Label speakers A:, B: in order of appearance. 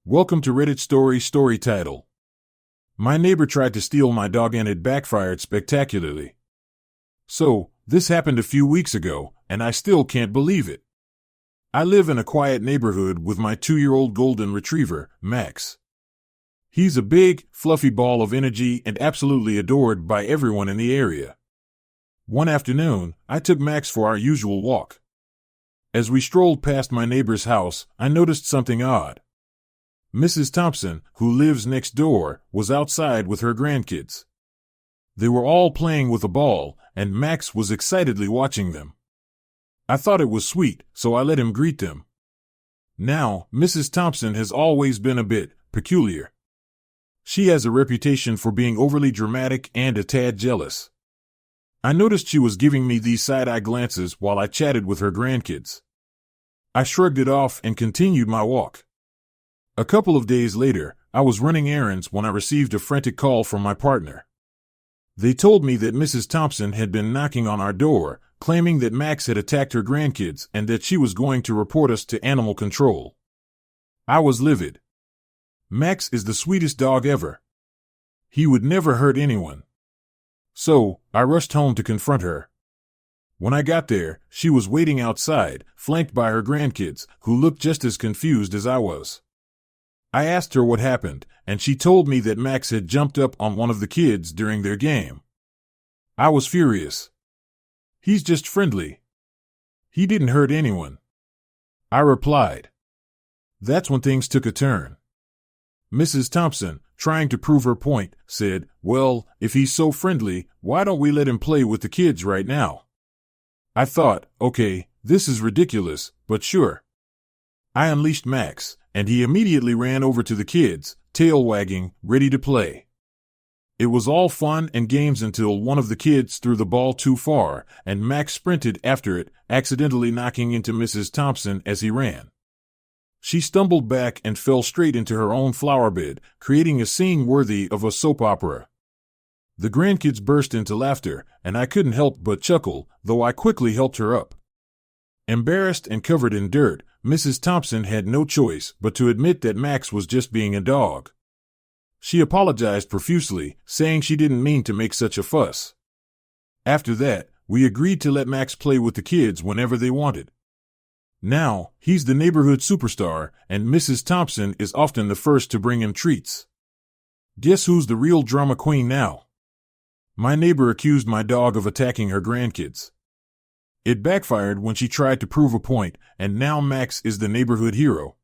A: Welcome to Reddit story title. My neighbor tried to steal my dog and it backfired spectacularly. So, this happened a few weeks ago, and I still can't believe it. I live in a quiet neighborhood with my 2-year-old golden retriever, Max. He's a big, fluffy ball of energy and absolutely adored by everyone in the area. One afternoon, I took Max for our usual walk. As we strolled past my neighbor's house, I noticed something odd. Mrs. Thompson, who lives next door, was outside with her grandkids. They were all playing with a ball, and Max was excitedly watching them. I thought it was sweet, so I let him greet them. Now, Mrs. Thompson has always been a bit peculiar. She has a reputation for being overly dramatic and a tad jealous. I noticed she was giving me these side-eye glances while I chatted with her grandkids. I shrugged it off and continued my walk. A couple of days later, I was running errands when I received a frantic call from my partner. They told me that Mrs. Thompson had been knocking on our door, claiming that Max had attacked her grandkids and that she was going to report us to animal control. I was livid. Max is the sweetest dog ever. He would never hurt anyone. So, I rushed home to confront her. When I got there, she was waiting outside, flanked by her grandkids, who looked just as confused as I was. I asked her what happened, and she told me that Max had jumped up on one of the kids during their game. I was furious. He's just friendly. He didn't hurt anyone. I replied. That's when things took a turn. Mrs. Thompson, trying to prove her point, said, "Well, if he's so friendly, why don't we let him play with the kids right now?" I thought, okay, this is ridiculous, but sure. I unleashed Max, and he immediately ran over to the kids, tail wagging, ready to play. It was all fun and games until one of the kids threw the ball too far, and Max sprinted after it, accidentally knocking into Mrs. Thompson as he ran. She stumbled back and fell straight into her own flower bed, creating a scene worthy of a soap opera. The grandkids burst into laughter, and I couldn't help but chuckle, though I quickly helped her up. Embarrassed and covered in dirt, Mrs. Thompson had no choice but to admit that Max was just being a dog. She apologized profusely, saying she didn't mean to make such a fuss. After that, we agreed to let Max play with the kids whenever they wanted. Now, he's the neighborhood superstar, and Mrs. Thompson is often the first to bring him treats. Guess who's the real drama queen now? My neighbor accused my dog of attacking her grandkids. It backfired when she tried to prove a point, and now Max is the neighborhood hero.